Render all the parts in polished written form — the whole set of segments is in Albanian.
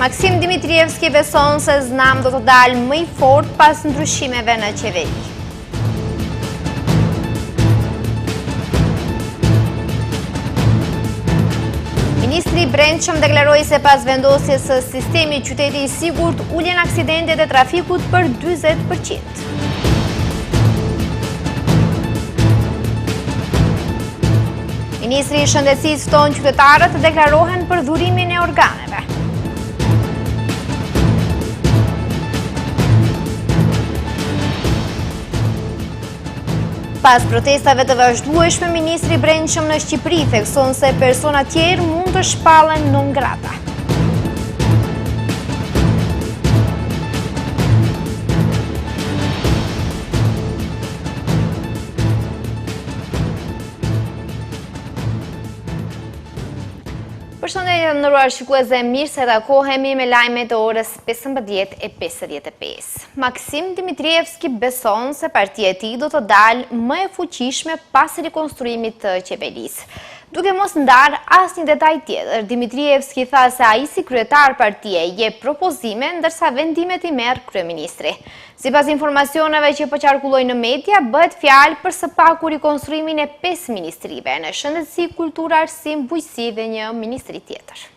Maksim Dimitrievski beson se Znam do të dalë më i fort pas ndryshimeve në qeveri. Ministri i Brendshëm deklaroi se pas vendosjes së sistemi qyteti i sigurt uljen aksidentet e trafikut për 40%. Ministri i Shëndetësisë fton qytetarët të deklarohen për dhurimin e organeve. Pas protestave të vazhdueshme, Ministri i Brendshëm në Shqipëri thekson se persona tjerë mund të shpallen non grata. Përshëndetje të nderuar shikuese, mirë se takohemi me lajmet e orës 15:55. Maksim Dimitrievski beson se partia e tij do të dalë më e fuqishme pas rikonstruimit të qeverisë. Duke mos ndarë asnjë detaj tjetër, Dimitrievski tha se ai si kryetar partie jep propozime ndërsa vendimet i merr kryeministri. Sipas informacioneve që po qarkullojnë në media, bëhet fjalë për së paku rikonstruimin e 5 ministrive në shëndetësi, kulturë, arsim, bujqësi dhe një ministri tjetër.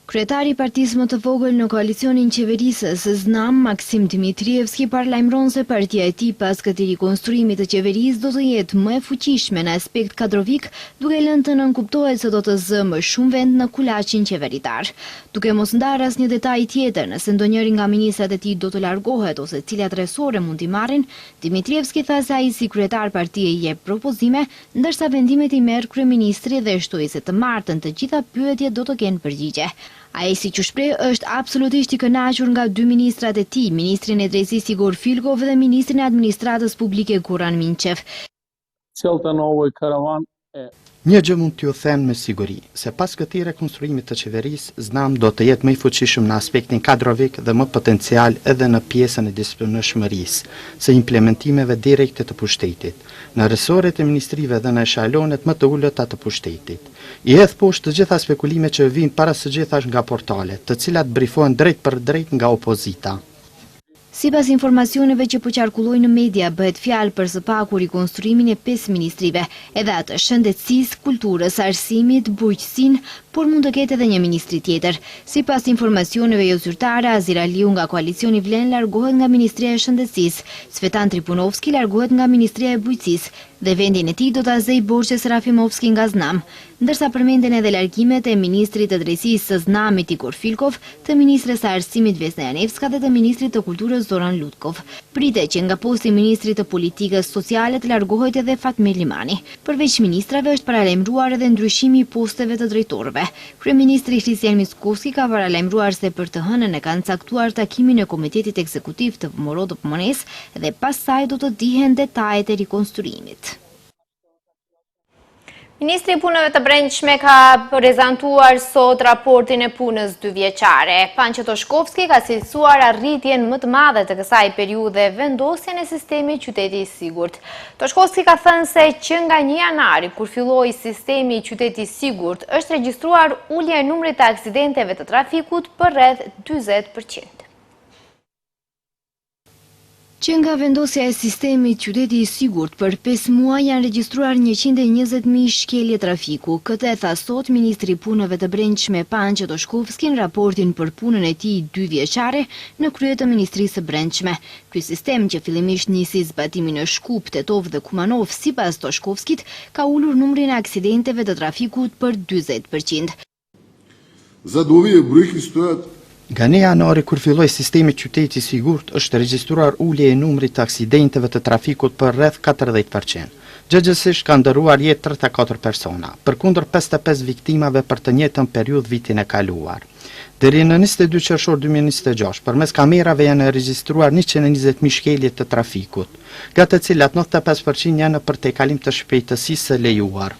Kryetari i partisë më të vogël në koalicionin qeverisës, Znam, Maksim Dimitrievski, paralajmëron se partia e tij pas këtij rikonstruimi të qeverisë do të jetë më e fuqishme në aspekt kadrovik, duke lënë të nënkuptohet se do të zë më shumë vend në kulaçin qeveritar. Duke mos ndarë asnjë detaj tjetër nëse ndonjëri nga ministrat e tij do të largohet ose cilat resore mund t'i marrin, Dimitrievski tha se ai si kryetar partie jep propozime, ndërsa vendimet i merr kryeministri dhe shtoi se të martën të gjitha pyetjet do të kenë përgjigje. Ai si që shpreh është absolutisht i kënaqur nga dy ministrat e tij, ministrin e drejtësisë Igor Filkov dhe ministrin e administratës publike Goran Minçev. Një gjë mund t'ju them me siguri, se pas këtij rekonstruimit të qeverisë, Znam do të jetë më i fuqishëm në aspektin kadrovik dhe më potencial edhe në pjesën e disponueshmërisë së implementimeve direkte të pushtetit, në resoret e ministrive dhe në eshalonet më të ulëta të pushtetit. I hedh poshtë të gjitha spekulimet që vijnë para së gjithash nga portalet, të cilat brifohen drejt për drejt nga opozita. Sipas informacioneve që po qarkullojnë në media, bëhet fjalë për së paku rikonstruimin e 5 ministrive, edhe atë shëndetësisë, kulturës, arsimit, bujqësinë, por mund të ketë edhe një ministri tjetër. Sipas informacioneve jo zyrtare, Azir Aliu nga koalicioni Vlen largohet nga Ministria e Shëndetësisë, Svetan Tripunovski largohet nga Ministria e Bujqësisë dhe vendin e tij do ta zëjë Borxhe Serafimovski nga Znam, ndërsa përmenden edhe largimet e ministrit të drejtësisë së Znamit Igor Filkov, të ministres së arsimit Vesna Janevska dhe të ministrit të kulturës Zoran Lutkov. Pritet që nga posti i ministrit të politikës sociale të largohet edhe Fatmir Limani. Përveç ministrave është paralajmëruar edhe ndryshimi i posteve të drejtorëve. Kryeministri Hristian Mickoski ka paralajmëruar se për të hënën e kanë caktuar takimin e Komitetit Ekzekutiv të VMRO-PS dhe pas saj do të dihen detajet e rikonstruimit. Ministri i Punëve të Brendshme ka prezantuar sot raportin e punës 2 vjeçare. Panqo Toshkovski ka cilësuar arritjen më të madhe të kësaj periudhe, vendosjen e sistemit qyteti i sigurt. Toshkovski ka thënë se që nga 1 janari, kur filloi sistemi qyteti i sigurt, është regjistruar ulje e numrit të aksidenteve të trafikut për rreth 40%. Që nga vendosja e sistemit qyteti i sigurt për 5 muaj janë regjistruar 120.000 shkelje trafiku. Këtë e tha sot Ministri i Punëve të Brendshme Panqo Toshkovski në raportin për punën e tij 2 vjeçare në krye të Ministrisë së Brendshme. Ky sistem që fillimisht nisi zbatimin në Shkup, Tetov dhe Kumanov, sipas Toshkovskit, ka ulur numrin e aksidenteve të trafikut për 40%. Nga 1 janari kur filloi sistemi qyteti i sigurt, është regjistruar ulje e numrit të aksidenteve të trafikut për rreth 40%. Gjëgjësisht ka ndëruar jetë 34 persona, përkundër 55 viktimave për të njëjtën periudhë vitin e kaluar. Deri në 22 qershor 2026, përmes kamerave janë regjistruar 120.000 shkelje të trafikut, nga të cilat 95% janë për tejkalim të shpejtësisë së lejuar.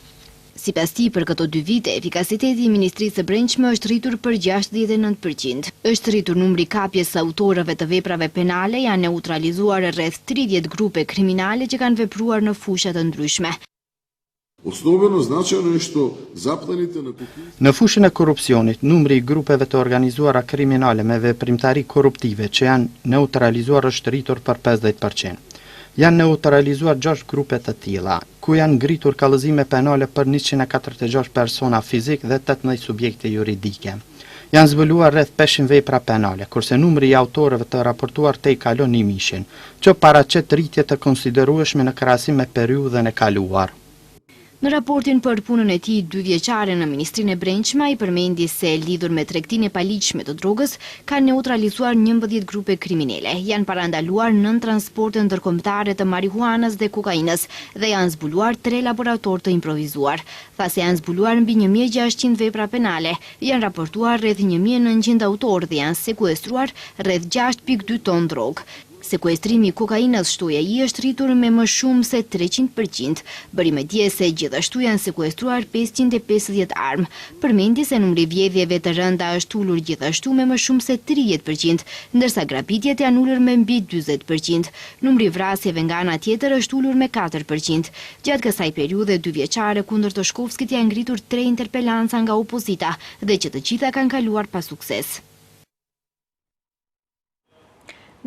Sipas tij, për këto 2 vite, efikasiteti i Ministrisë së Brendshme është rritur për 69%. Është rritur numri kapjes së autorëve të veprave penale, janë neutralizuar rreth 30 grupe kriminale që kanë vepruar në fusha të ndryshme. Основено значено е што заплените на кухни... Në fushën e korrupsionit, numri I grupeve të organizuara kriminale me veprimtari korruptive që janë neutralizuar është rritur për 50%. Janë neutralizuar 6 grupe të tilla, ku janë ngritur kallëzime penale për 146 persona fizik dhe 18 subjekte juridike. Janë zbuluar rreth 500 vepra penale, kurse numri I autorëve të raportuar tej kalon 1.000, që paraqet rritje të konsiderueshme në krahasim me periudhën e kaluar. Në raportin për punën e tij 2 vjeçare në Ministrinë e Brendshme, ai përmendi se lidhur me tregtinë e paligjshme të drogës, ka neutralizuar 11 grupe kriminale. Janë parandaluar 9 transporte ndërkombëtare të marihuanës dhe kokainës dhe janë zbuluar 3 laboratorë të improvizuar. Tha se janë zbuluar mbi 1600 vepra penale, janë raportuar rreth 1900 autorë dhe janë sekuestruar rreth 6.2 ton drogë. Sekuestrimi I kokainës, shtoja I, është rritur me më shumë se 300%, bëri me dje se gjithashtu janë sekuestruar 550 armë. Përmendi se numri vjedhjeve të rënda është ulur gjithashtu me më shumë se 30%, ndërsa grabitjet janë ulur me mbi 40%. Numri vrasjeve nga ana tjetër është ulur me 4%. Gjatë kësaj periudhe 2 vjeçare kundër Toshkovskit janë ngritur 3 interpelanca nga opozita dhe që të gjitha kanë kaluar pa sukses.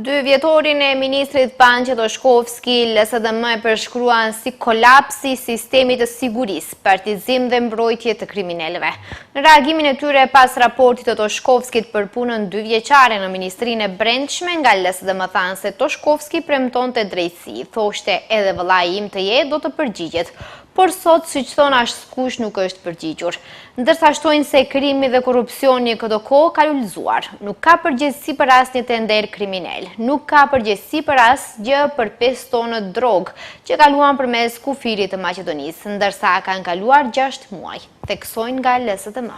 2 vjetorin e ministrit Panqe Toshkovski, LSDM e përshkruan si kolapsi I sistemit të sigurisë, partizim dhe mbrojtje të kriminalëve. Në reagimin e tyre pas raportit të Toshkovskit për punën 2 vjeçare në Ministrinë e Brendshme, nga LSDM thanë se Toshkovski premtonte drejtësi, thoshte edhe vëllai im të jetë do të përgjigjet. Por sot, siç thon, askush nuk është përgjigjur. Ndërsa shtojnë se krimi dhe korrupsioni këto kohë ka ulëzuar. Nuk ka përgjegjësi për asnjë tender kriminal. Nuk ka përgjegjësi për asgjë për 5 tonë drogë që kaluan përmes kufirit të Maqedonisë, ndërsa kanë kaluar 6 muaj, theksojnë nga LSDM.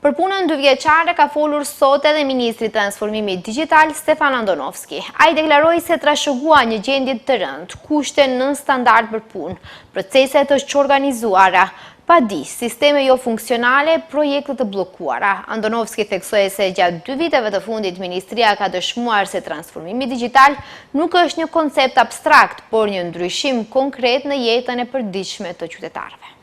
Për punën 2 vjeçare ka folur sot edhe Ministri I Transformimit Digital Stefan Andonovski. Ai deklaroi se trashëgua një gjendje të rëndë, kushte nën standard për punë, procese të organizuara, padi, sisteme jo funksionale, projekte të bllokuara. Andonovski theksoi se gjatë 2 viteve të fundit ministria ka dëshmuar se transformimi digital nuk është një koncept abstrakt, por një ndryshim konkret në jetën e përditshme të qytetarëve.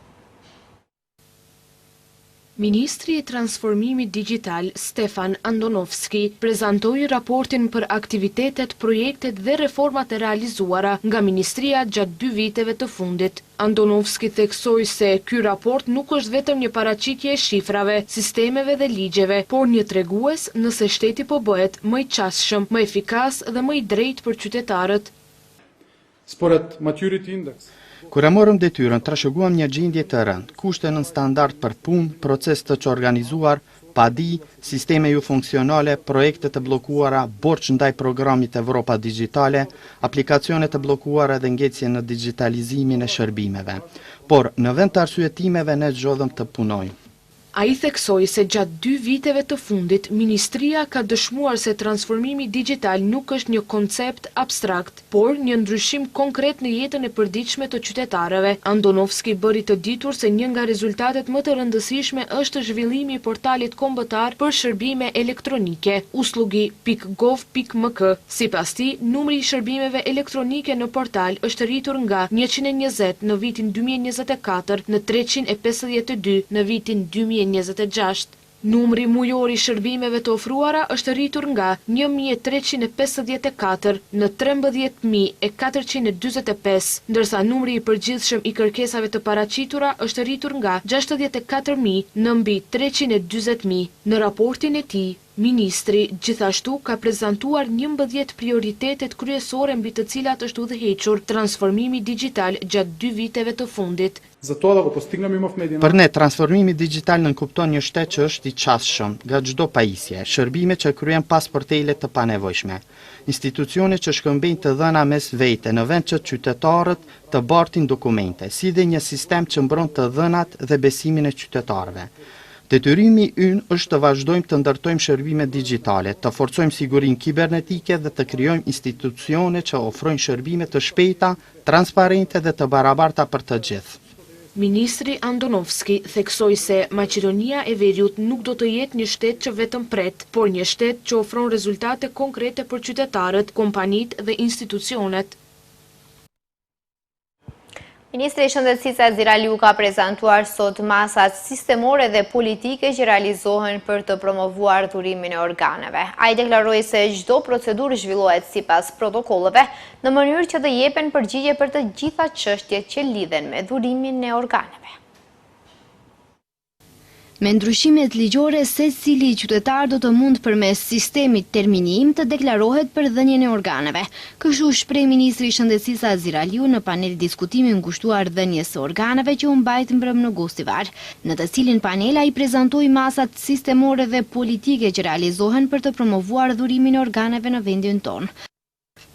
Ministri I Transformimit Digital Stefan Andonovski prezantoi raportin për aktivitetet, projektet dhe reformat e realizuara nga ministria gjatë 2 viteve të fundit. Andonovski theksoi se ky raport nuk është vetëm një paraqitje e shifrave, sistemeve dhe ligjeve, por një tregues nëse shteti po bëhet më I qasshëm, më efikas dhe më I drejtë për qytetarët. Според Maturity Index. Kur e morëm detyrën, trashëguam një gjendje të rëndë, kushte në standard për punë, proces të organizuar, padi, sisteme ju funksionale, projekte të bllokuara, borxh ndaj programit Evropa Digitale, aplikacione të bllokuara dhe ngjecje në digitalizimin e shërbimeve. Por në vend të arsyetimeve ne zgjodhëm të punojmë. Ai theksoi se gjatë 2 viteve të fundit, ministria ka dëshmuar se transformimi digital nuk është një koncept abstrakt, por një ndryshim konkret në jetën e përditshme të qytetarëve. Andonovski bëri të ditur se një nga rezultatet më të rëndësishme është zhvillimi I portalit kombëtar për shërbime elektronike, uslugi.gov.mk. Sipas tij, numri I shërbimeve elektronike në portal është rritur nga 120 në vitin 2024 në 352 në vitin 2026. Numri mujor I shërbimeve të ofruara është rritur nga 1354 në 13445, ndërsa numri I përgjithshëm I kërkesave të paraqitura është rritur nga 64000 në mbi 340.000. Në raportin e tij, ministri gjithashtu ka prezantuar 11 prioritetet kryesore mbi të cilat është udhëhequr transformimi digital gjatë 2 viteve të fundit. Për ne, transformimi digital nënkupton një shtet që është I qasshëm nga çdo pajisje, shërbime që kryen pas portale të panevojshme, institucione që shkëmbejnë të dhëna mes vete në vend që qytetarët të bartin dokumente, si dhe një sistem që mbron të dhënat dhe besimin e qytetarëve. Detyrimi ynë është të vazhdojmë të ndërtojmë shërbime digjitale, të forcojmë sigurinë kibernetike dhe të krijojmë institucione që ofrojnë shërbime të shpejta, transparente dhe të barabarta për të gjithë. Ministri Andonovski theksoi se Maqedonia e Veriut nuk do të jetë një shtet që vetëm pret, por një shtet që ofron rezultate konkrete për qytetarët, kompanitë dhe institucionet. Ministri i Shëndetësisë Azir Aliu ka prezantuar sot masat sistemore dhe politike që realizohen për të promovuar dhurimin e organeve. Ai deklaroi se çdo procedurë zhvillohet sipas protokolleve në mënyrë që të jepen përgjigje për të gjitha çështjet që lidhen me dhurimin e organeve. Me ndryshimet ligjore, secili qytetar do të mund përmes sistemit terminim të deklarohet për dhënien e organeve. Kështu shpreh ministri i Shëndetësisë Azir Aliu në panel diskutimi ngushtuar dhënies së organeve që u mbajt mbrëm në Gostivar, në të cilin panel ai prezantoi masat sistemore dhe politike që realizohen për të promovuar dhurimin e organeve në vendin tonë.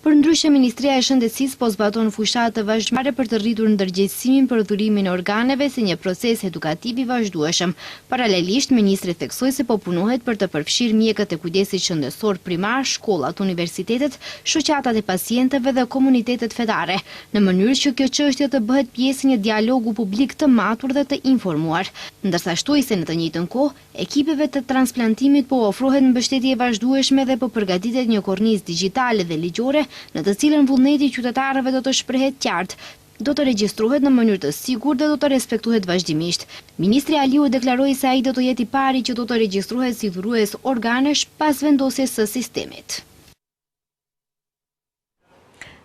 Për ndryshe, Ministria e Shëndetësisë po zbaton fushat të vazhdueshme për të rritur ndërgjegjësimin për dhurimin e organeve si një proces edukativ i vazhdueshëm. Paralelisht, ministri theksoi se po punohet për të përfshirë mjekët e kujdesit shëndetësor primar, shkollat, universitetet, shoqatat e pacientëve dhe komunitetet fetare, në mënyrë që kjo çështje të bëhet pjesë një dialogu publik të matur dhe të informuar. Ndërsa shtoi se në të njëjtën kohë, ekipeve të transplantimit po ofrohet mbështetje e vazhdueshme dhe po përgatitet një kornizë digjitale dhe ligjore në të cilën vullneti i qytetarëve do të shprehet qartë, do të regjistrohet në mënyrë të sigurt dhe do të respektohet vazhdimisht. Ministri Aliu deklaroi se ai do të jetë i pari që do të regjistrohet si dhurues organesh pas vendosjes së sistemit.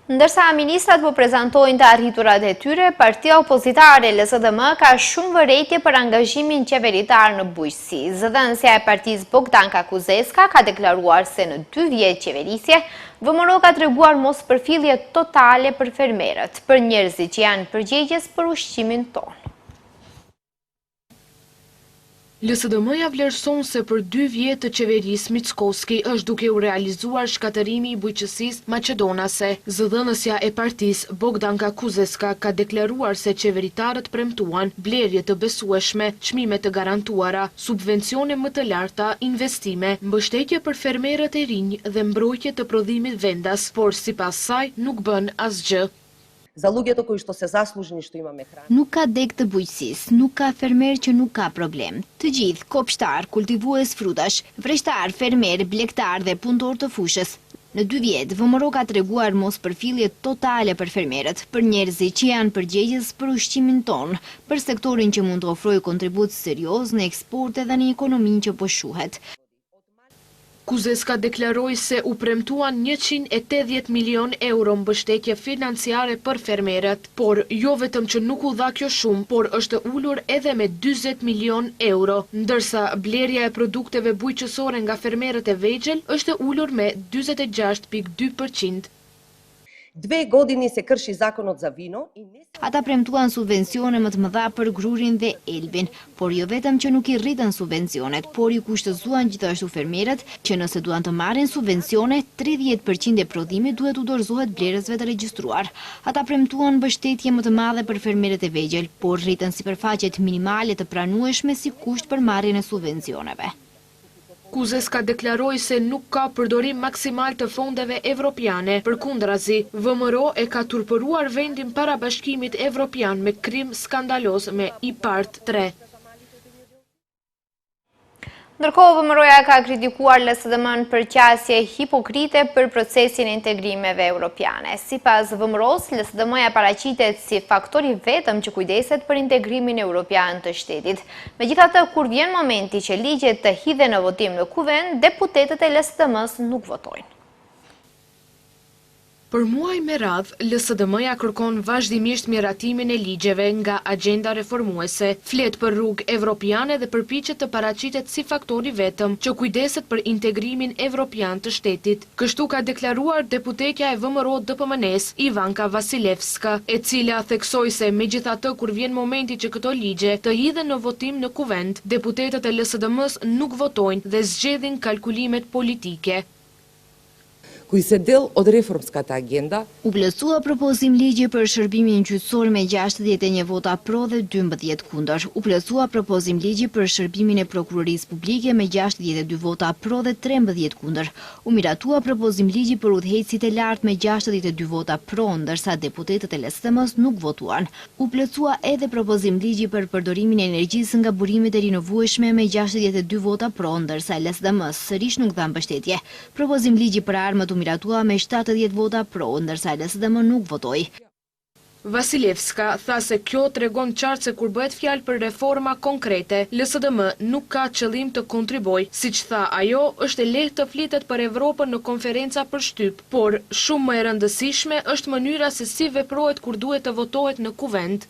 Ndërsa ministrat po prezantojnë të arriturat e tyre, partia opozitare LSDM ka shumë vërejtje për angazhimin qeveritar në bujqësi. Zëdhënësja e partisë Bogdanka Kuzeska ka deklaruar se në 2 vjet qeverisje, VMRO ka treguar mos përfillje totale për fermerët, për njerëzit që janë përgjegjës për ushqimin tonë. LSDM-ja vlerëson se për 2 vjet të qeverisë Mickoski është duke u realizuar shkatërimi i bujqësisë maqedonase. Zëdhënësja e partisë Bogdanka Kuzeska ka deklaruar se qeveritarët premtuan blerje të besueshme, çmime të garantuara, subvencione më të larta, investime, mbështetje për fermerët e rinj dhe mbrojtje të prodhimit vendas, por sipas saj nuk bën asgjë. За луѓето кои што се заслужени што имаме храна. Nuk ka deg të bujqësisë, nuk ka fermer që nuk ka problem. Të gjithë, kopshtar, kultivues frutash, vreshtar, fermer, blegtar dhe punëtor të fushës. Në 2 vjet, VMRO ka treguar mos përfillje totale për fermerët, për njerëzit që janë përgjegjës për ushqimin tonë, për sektorin që mund të ofrojë kontribut serioz në eksporte dhe në ekonominë që po shuhet. Kuzeska deklaroi se u premtuan 180 milion euro mbështetje financiare për fermerët, por jo vetëm që nuk u dha kjo shumë, por është ulur edhe me 40 milion euro, ndërsa blerja e produkteve bujqësore nga fermerët e vegjël është ulur me 46.2%. 2 godini se krshi zakonot za vino. Ata premtuan subvencione më të mëdha për grurin dhe elbin, por jo vetëm që nuk I rritën subvencionet, por I kushtëzuan gjithashtu fermerët që nëse duan të marrin subvencione, 30% e prodhimit duhet u dorëzohet blerësve të regjistruar. Ata premtuan mbështetje më të madhe për fermerët e vegjël, por rritën sipërfaqet minimale të pranueshme si kusht për marrjen e subvencioneve. Kuzeska deklaroi se nuk ka përdorim maksimal të fondeve evropiane, përkundrazi, VMRO e ka turpëruar vendin para bashkimit evropian me krim skandaloz me IPART 3. Ndërkohë, VMRO-ja ka kritikuar LSDM-n për qasje hipokrite për procesin e integrimeve europiane. Sipas VMRO-s, LSDM-ja paraqitet si faktori vetëm që kujdeset për integrimin europian të shtetit. Megjithatë, kur vjen momenti që ligjet të hidhen në votim në kuvend, deputetët e LSDM-s nuk votojnë. Për muaj me radh, LSDM-ja kërkon vazhdimisht miratimin e ligjeve nga agenda reformuese, flet për rrugë evropiane dhe përpiqet të paraqitet si faktori vetëm që kujdeset për integrimin evropian të shtetit. Kështu ka deklaruar deputetja e VMRO DPMN-s Ivanka Vasilevska, e cila theksoi se megjithatë kur vjen momenti që këto ligje të hidhen në votim në kuvend, deputetët e LSDM-s nuk votojnë dhe zgjedhin kalkulimet politike. Кои се дел од реформската агенда. U plotësua propozim ligji për shërbimin gjyqësor me 61 vota pro dhe 12 kundër. U plotësua propozim ligji për shërbimin e prokurorisë publike me 62 vota pro dhe 13 kundër. U miratua propozim ligji për udhëheqësit e lartë me 62 vota pro, ndërsa deputetët e LSDM-s nuk votuan. U plotësua edhe propozim ligji për përdorimin e energjisë nga burimet e rinovueshme me 62 vota pro, ndërsa LSDM-s sërish nuk dha mbështetje. Propozim ligji për armët miratua me 70 vota pro, ndërsa LSDM nuk votoi. Vasilevska tha se kjo tregon qartë se kur bëhet fjalë për reforma konkrete, LSDM nuk ka qëllim të kontriboj. Siç tha ajo, është e lehtë të flitet për Evropën në konferenca për shtyp, por shumë më e rëndësishme është mënyra se si veprohet kur duhet të votohet në kuvend.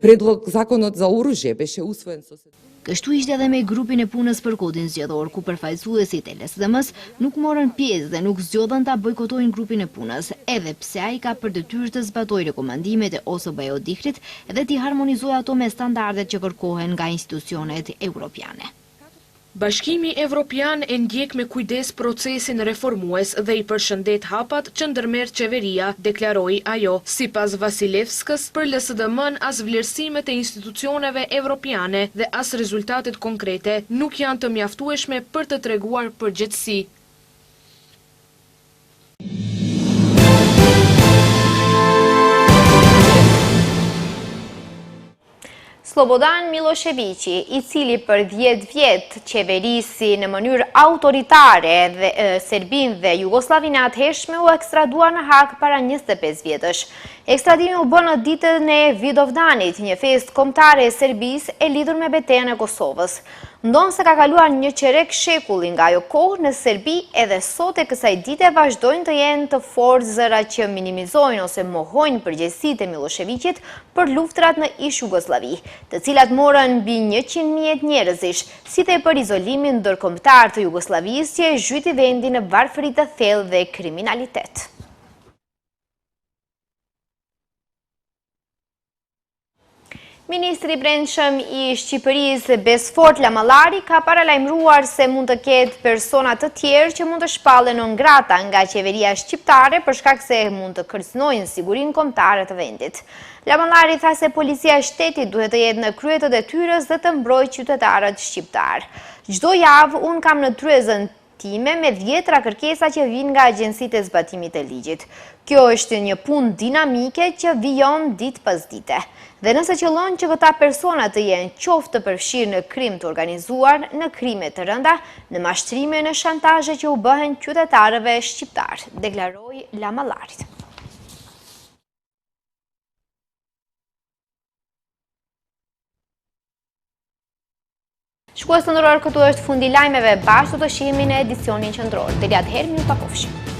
Predlog zakonot za oružje беше usvojen со Kështu ishte edhe me grupin e punës për kodin zgjedhor, ku përfaqësuesit e LSDM-s nuk morën pjesë dhe nuk zgjodhen ta bojkotojnë grupin e punës, edhe pse ai ka për detyrë të zbatojë rekomandimet e OSBE-Odihrit dhe t'i harmonizojë ato me standardet që kërkohen nga institucionet evropiane. Bashkimi Evropian e ndjek me kujdes procesin reformues dhe i përshëndet hapat që ndërmerr qeveria, deklaroi ajo. Sipas Vasilevskës, për LSDM-n as vlerësimet e institucioneve evropiane dhe as rezultatet konkrete nuk janë të mjaftueshme për të treguar përgjegjësi. Slobodan Miloševići, i cili për 10 vjet qeverisi në mënyrë autoritare dhe Serbinë dhe Jugosllavinë e atëhershme, u ekstradua në Hag para 25 vjetësh. Ekstradimi u bë në ditën e Vidovdanit, një festë kombëtare e Serbisë e lidhur me betejën e Kosovës. Ndonë se ka kaluar një qerek shekulli nga ajo kohë në Serbi, edhe sot e kësaj dite vazhdojnë të jenë të fortë zëra që minimizojnë ose mohojnë përgjegjësitë e Miloševićit për luftrat në ish Jugosllavi, të cilat morën mbi 100.000 njerëzish, si dhe për izolimin ndërkombëtar të Jugosllavisë që e zhyti vendin në varfëri të thellë dhe kriminalitet. Ministri i Brendshëm i Shqipërisë Besfort Lamallari ka paralajmëruar se mund të ketë persona të tjerë që mund të shpallen non grata nga qeveria shqiptare për shkak se mund të kërcënojnë sigurinë kombëtare të vendit. Lamallari tha se policia e shtetit duhet të jetë në krye të detyrës dhe të mbrojë qytetarët shqiptar. Çdo javë unë kam në tryezën time me 10 kërkesa që vijnë nga agjencitë e zbatimit të ligjit. Kjo është një punë dinamike që vijon ditë pas dite. Dhe nëse qëllon që këta persona të jenë qoftë të përfshirë në krim të organizuar, në krime të rënda, në mashtrime, në shantazhe që u bëhen qytetarëve shqiptar, deklaroi Lamallarit. Shkues të ndërruar, këtu është fundi lajmeve, bashkë të shihemi në edicionin qendror. Deri atëherë, mirë pafshim.